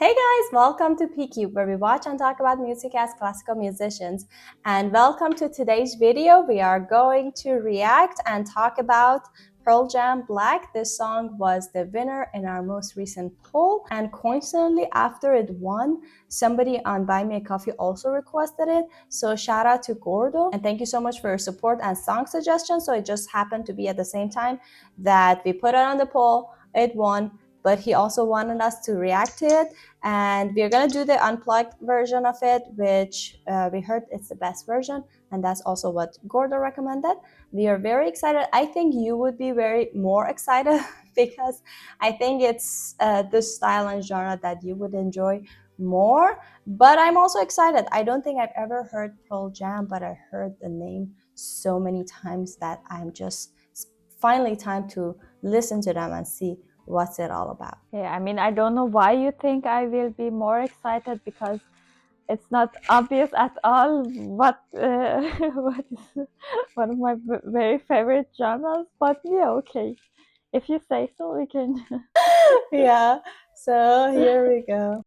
Hey guys, welcome to PQ, where we watch and talk about music as classical musicians. And welcome to today's video. We are going to react and talk about Pearl Jam Black. This song was the winner in our most recent poll. And coincidentally, after it won, somebody on Buy Me a Coffee also requested it. So shout out to Gordo. And thank you so much for your support and song suggestions. So it just happened to be at the same time that we put it on the poll, it won, but he also wanted us to react to it, and we're gonna do the unplugged version of it, which we heard it's the best version, and that's also what Gordo recommended. We are very excited. I think you would be more excited because I think it's the style and genre that you would enjoy more, but I'm also excited. I don't think I've ever heard Pearl Jam, but I heard the name so many times that I'm just finally time to listen to them and see what's it all about. Yeah, I mean, I don't know why you think I will be more excited, because it's not obvious at all what what is one of my very favorite genres. But yeah, okay, if you say so, we can. Yeah, so here we go.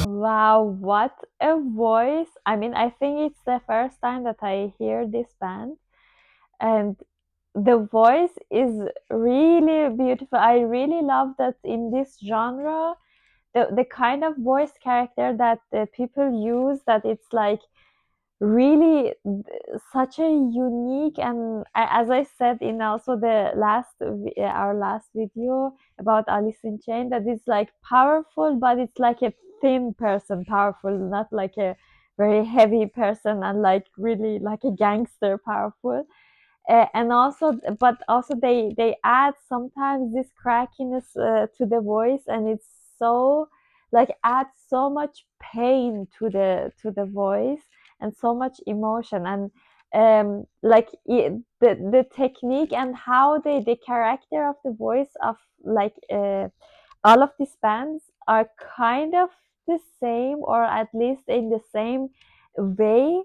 Wow, what a voice! I mean, I think it's the first time that I hear this band, and the voice is really beautiful. I really love that in this genre, the kind of voice character that the people use, that it's like really such a unique, and as I said in also the our last video about Alice in Chains, that it's like powerful, but it's like a thin person powerful, not like a very heavy person and like really like a gangster powerful. And also, but also they add sometimes this crackiness to the voice, and it's so like adds so much pain to the voice, and so much emotion, and the technique and how the character of the voice of like all of these bands are kind of the same, or at least in the same way,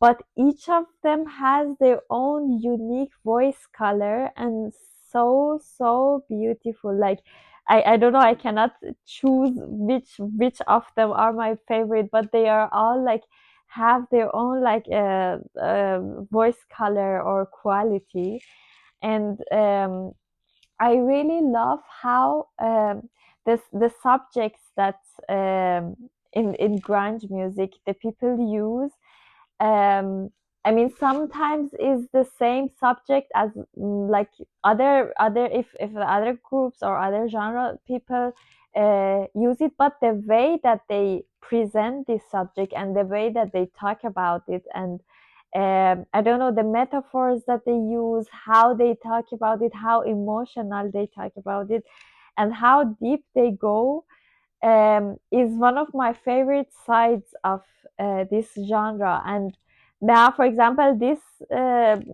but each of them has their own unique voice color, and so beautiful. Like I don't know, I cannot choose which of them are my favorite, but they are all like have their own like voice color or quality. And I really love how the subjects that in grunge music the people use, um I mean, sometimes is the same subject as like other if the other groups or other genre people use it, but the way that they present this subject and the way that they talk about it, and I don't know, the metaphors that they use, how they talk about it, how emotional they talk about it, and how deep they go, is one of my favorite sides of this genre. And now, for example, this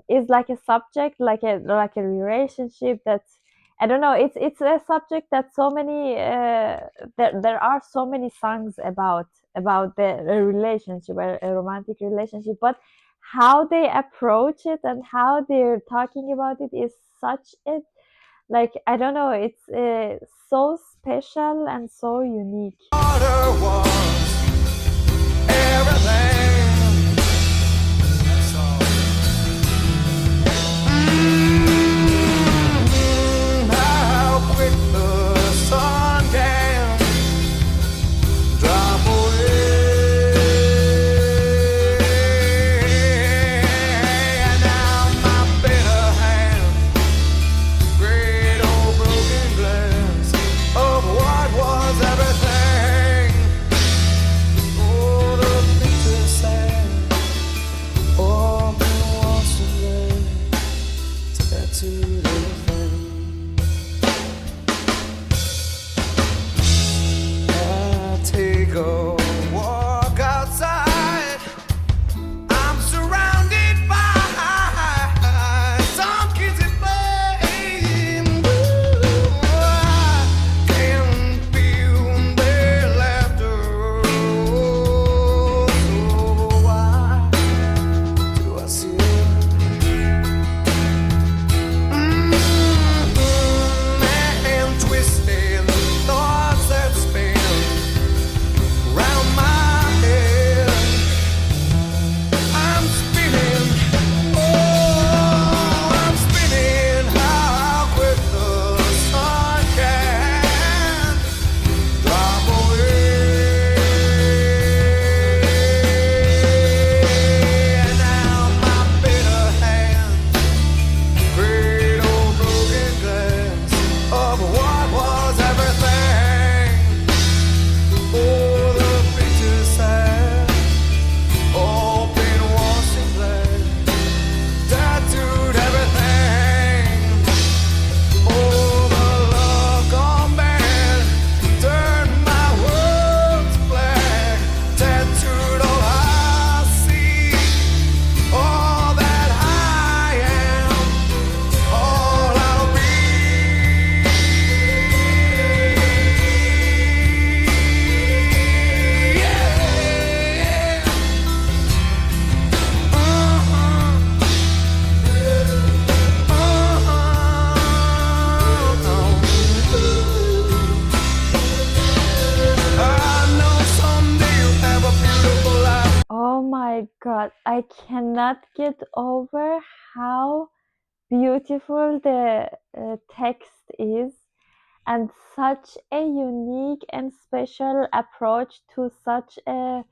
is like a subject, like a relationship, that's I don't know. It's a subject that so many there are so many songs about a relationship, a romantic relationship, but how they approach it and how they're talking about it is such a, like, I don't know. It's so special and so unique. Water was everything. That's all. How quick the sun can drop away. And now my bitter hand, great old broken glass of what was everything. Oh, the picture sad, all been washed away, tattooed everything. I take a walk outside. I'm surrounded by some kids at play. I can feel their laughter. So why do I see and twisting thoughts that spin round my head? I'm spinning, oh, I'm spinning. How quick the sun can drop away. And now my bitter hand, great old broken glass of what was everything. Oh, the picture sad, open washing black, tattooed everything. Oh, the love gone bad, turned my world to black, tattooed all I see, all that I am, all I'll be. Yeah. I know someday you'll have a beautiful life. Oh my God, I cannot get over how beautiful the text is, and such a unique and special approach to such a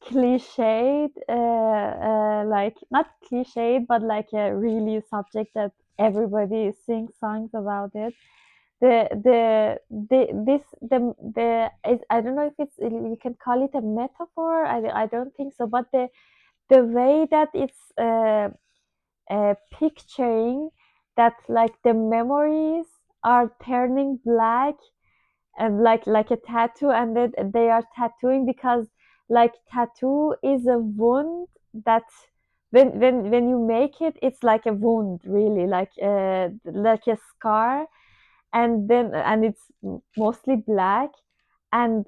cliched, like not cliched, but like a really subject that everybody sings songs about it. I don't know if it's, you can call it a metaphor. I don't think so, but the way that it's picturing that, like, the memories are turning black, and like a tattoo, and then they are tattooing because, like, tattoo is a wound that when you make it, it's like a wound, really, like a scar, and then and it's mostly black, and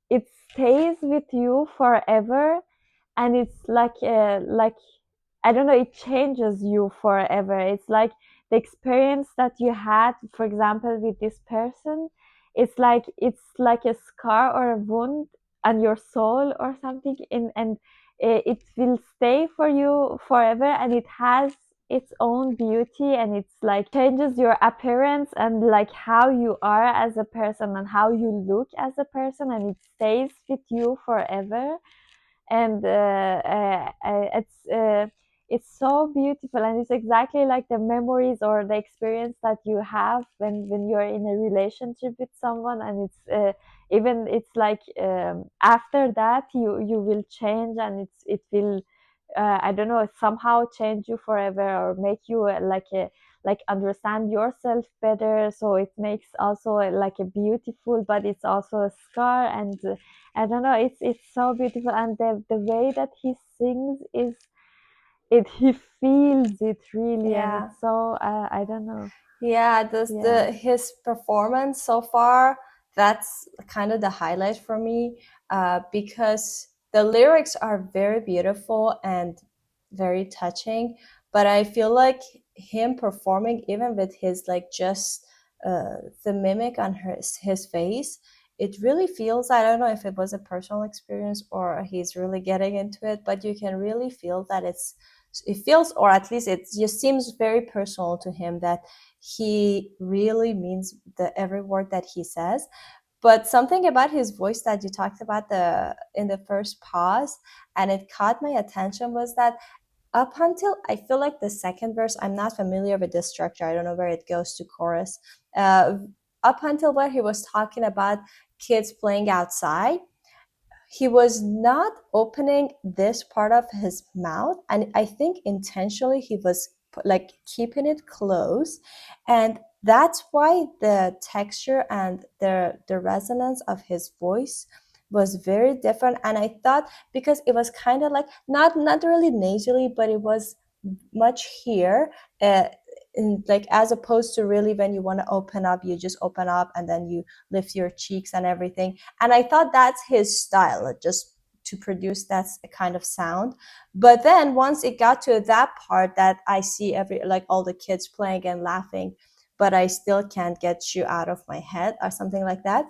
it stays with you forever, and it's like, I don't know, it changes you forever. It's like the experience that you had, for example, with this person. It's like a scar or a wound on your soul or something, and it will stay for you forever, and it has its own beauty, and it's like changes your appearance and like how you are as a person and how you look as a person, and it stays with you forever. And it's so beautiful, and it's exactly like the memories or the experience that you have when you're in a relationship with someone, and even it's like, after that you will change, and it will, I don't know, somehow change you forever, or make you like understand yourself better. So it makes also like a beautiful, but it's also a scar, and I don't know, it's so beautiful, and the way that he sings is, it he feels it really, and Yeah. it's so, I don't know. Yeah, this Yeah. the his performance so far, that's kind of the highlight for me, because the lyrics are very beautiful and very touching, but I feel like him performing, even with his like just the mimic on his face, it really feels, I don't know if it was a personal experience or he's really getting into it, but you can really feel that it feels, or at least it just seems very personal to him, that he really means the every word that he says. But something about his voice that you talked about the in the first pause, and it caught my attention, was that up until I feel like the second verse, I'm not familiar with the structure, I don't know where it goes to chorus, uh, up until where he was talking about kids playing outside, he was not opening this part of his mouth, and I think intentionally he was like keeping it closed, and that's why the texture and the resonance of his voice was very different. And I thought, because it was kind of like not really nasally, but it was much here, like as opposed to really when you want to open up, you just open up and then you lift your cheeks and everything. And I thought that's his style, just to produce that kind of sound. But then once it got to that part that I see every like all the kids playing and laughing, but I still can't get you out of my head or something like that,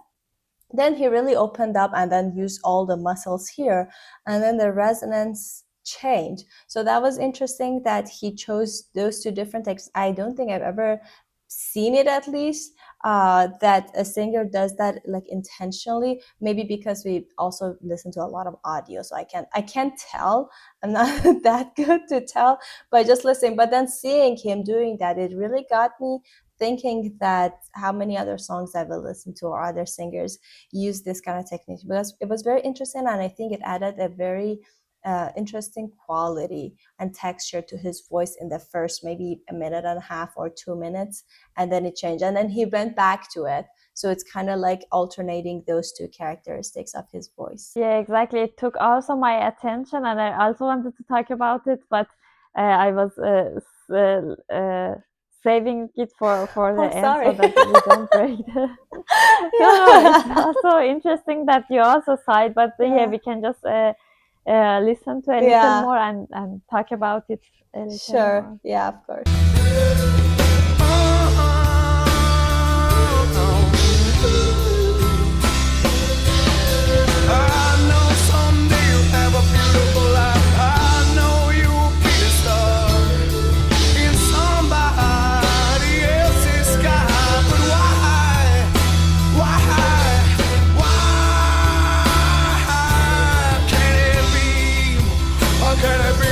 then he really opened up and then used all the muscles here, and then the resonance changed. So that was interesting that he chose those two different texts. I don't think I've ever seen it, at least, that a singer does that like intentionally. Maybe because we also listen to a lot of audio, so I can't tell, I'm not that good to tell by just listening. But then seeing him doing that, it really got me thinking that how many other songs I've listened to or other singers use this kind of technique, because it was very interesting, and I think it added a very interesting quality and texture to his voice in the first maybe a minute and a half or 2 minutes, and then it changed, and then he went back to it. So it's kind of like alternating those two characteristics of his voice. Yeah, exactly. It took also my attention, and I also wanted to talk about it, but I was saving it for the Oh, end so sorry. that we don't break the. No, no, it's also interesting that you also sighed, but yeah, Yeah. we can just listen to a little Yeah, more and talk about it a little sure. more. Yeah, of course. I know someday you'll have a beautiful life. I know you'll be a star in somebody else's sky. But why can't it be? Or can it be?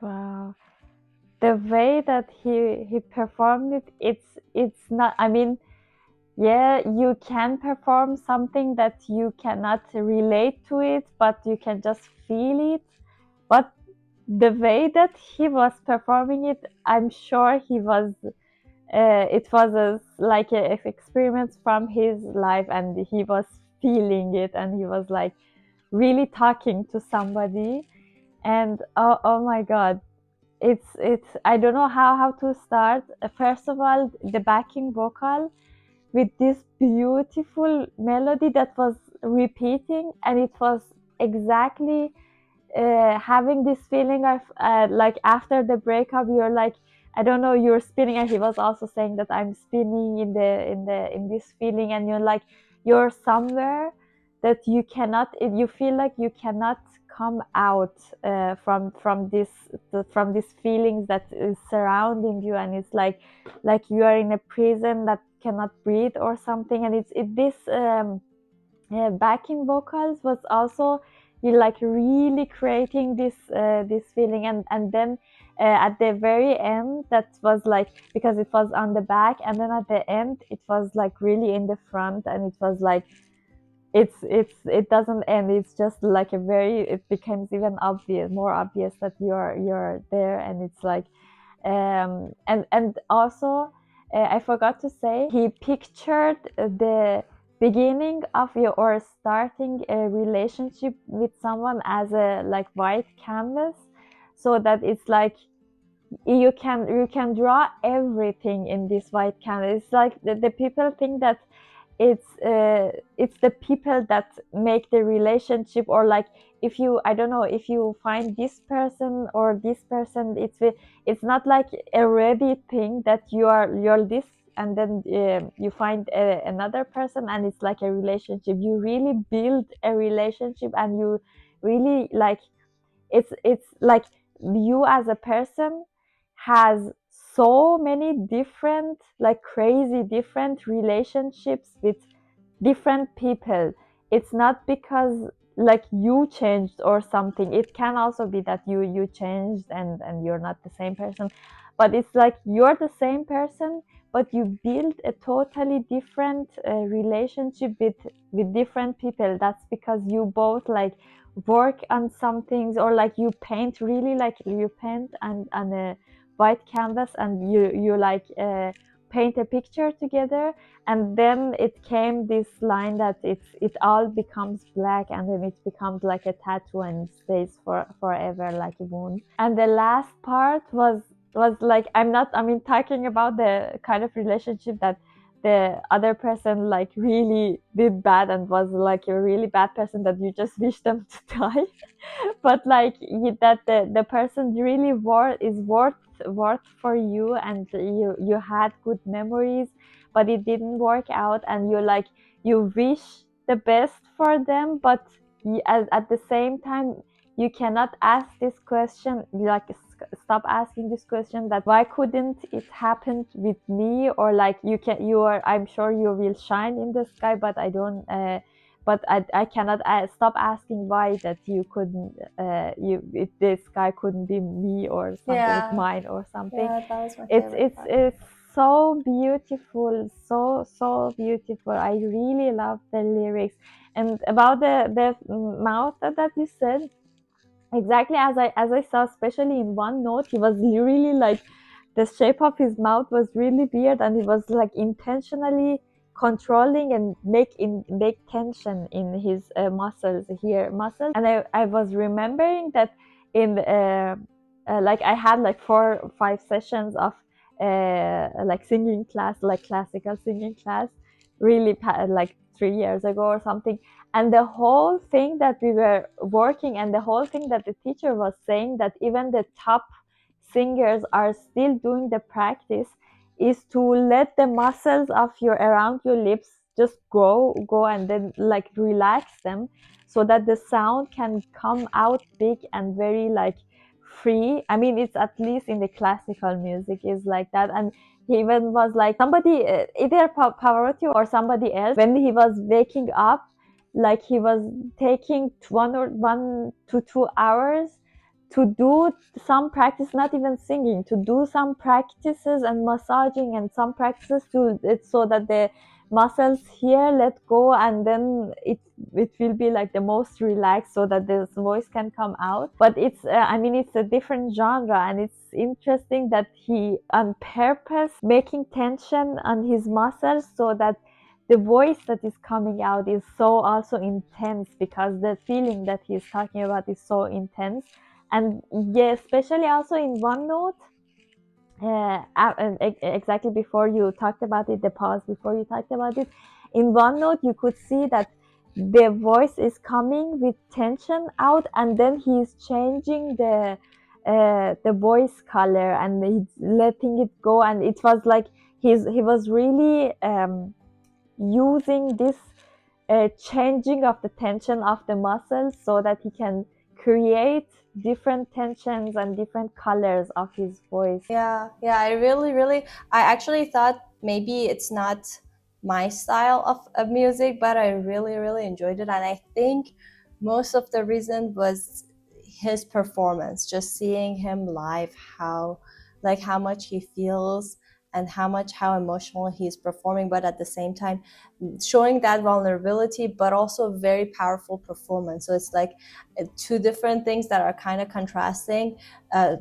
Wow. The way that he performed it, it's not, I mean, yeah, you can perform something that you cannot relate to it, but you can just feel it. But the way that he was performing it, I'm sure he was it was like an experiment from his life, and he was feeling it, and he was like really talking to somebody. And oh my god, it's I don't know how to start. First of all, the backing vocal with this beautiful melody that was repeating, and it was exactly having this feeling of like after the breakup you're like, I don't know, you're spinning, and he was also saying that I'm spinning in this feeling, and you're like, you're somewhere that you cannot, you feel like you cannot come out from these feelings that is surrounding you, and it's like you are in a prison that cannot breathe or something. And this backing vocals was also, you like really creating this feeling. And then at the very end, that was like, because it was on the back, and then at the end it was like really in the front, and it was like, it doesn't end, it's just like a very, it becomes even more obvious that you're there. And it's like and also I forgot to say, he pictured the beginning of your, or starting a relationship with someone as a like white canvas, so that it's like you can draw everything in this white canvas. It's like the people think that it's the people that make the relationship, or like, if you, I don't know, if you find this person or this person, it's not like a ready thing that you're this, and then you find another person and it's like a relationship. You really build a relationship, and you really like, it's like you as a person has so many different, like crazy different relationships with different people. It's not because like you changed or something. It can also be that you changed and you're not the same person, but it's like you're the same person, but you build a totally different relationship with different people. That's because you both like work on some things, or like you paint, really like you paint on a white canvas, and you like paint a picture together. And then it came this line that it all becomes black, and then it becomes like a tattoo and stays forever like a wound. And the last part was like, I mean, talking about the kind of relationship that the other person like really did bad and was like a really bad person that you just wish them to die. But like that the person really is worth for you, and you had good memories, but it didn't work out, and you like, you wish the best for them, but at the same time you cannot ask this question, like stop asking this question, that why couldn't it happen with me, or like you are, I'm sure you will shine in the sky, but I don't but I cannot stop asking why that you couldn't if this guy couldn't be me or something, Yeah. mine or something. Yeah, that was my it's favorite it's part. it's so beautiful, so beautiful. I really love the lyrics. And about the mouth that you said, exactly as I saw, especially in one note, he was really like, the shape of his mouth was really weird, and he was like intentionally controlling and make tension in his muscles. And I was remembering that in like I had like 4 or 5 sessions of like singing class, like classical singing class, really like 3 years ago or something. And the whole thing that we were working, and the whole thing that the teacher was saying, that even the top singers are still doing the practice, is to let the muscles of your around your lips just go and then like relax them, so that the sound can come out big and very like free. I mean, it's at least in the classical music is like that. And he even was like, somebody either Pavarotti or somebody else, when he was waking up, like he was taking 1 to 2 hours to do some practice, not even singing, to do some practices and massaging and some practices to it, so that the muscles here let go, and then it will be like the most relaxed, so that this voice can come out. But it's I mean, it's a different genre, and it's interesting that he on purpose making tension on his muscles, so that the voice that is coming out is so also intense, because the feeling that he's talking about is so intense. And yeah, especially also in one note, exactly before you talked about it, the pause before you talked about it, in one note you could see that the voice is coming with tension out, and then he's changing the voice color and he's letting it go, and it was like he was really using this changing of the tension of the muscles so that he can create different tensions and different colors of his voice. Yeah, I actually thought maybe it's not my style of music, but I really enjoyed it. And I think most of the reason was his performance, just seeing him live, how much he feels and how emotional he's performing, but at the same time showing that vulnerability, but also very powerful performance. So it's like two different things that are kind of contrasting,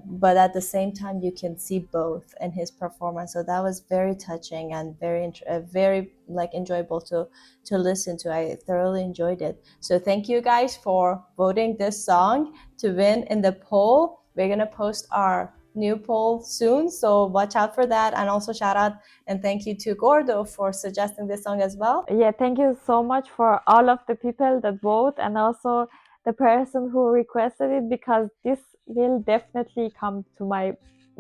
but at the same time you can see both in his performance. So that was very touching and very like enjoyable to listen to. I thoroughly enjoyed it. So thank you guys for voting this song to win in the poll. We're gonna post our new poll soon, so watch out for that. And also shout out and thank you to Gordo for suggesting this song as well. Yeah, thank you so much for all of the people that vote, and also the person who requested it, because this will definitely come to my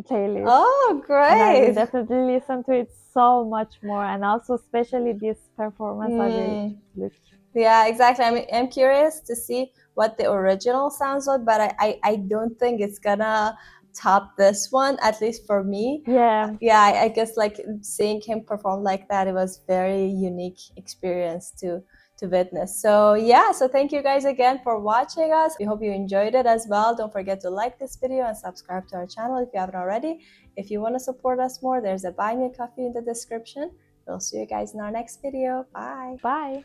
playlist. Oh, great. And I will definitely listen to it so much more, and also especially this performance I will look. Yeah, exactly. I'm curious to see what the original sounds like, but I don't think it's gonna top this one, at least for me. Yeah. Yeah, I guess like seeing him perform like that, it was very unique experience to witness. So yeah, so thank you guys again for watching us. We hope you enjoyed it as well. Don't forget to like this video and subscribe to our channel if you haven't already. If you want to support us more, there's a buy me a coffee in the description. We'll see you guys in our next video. Bye. Bye.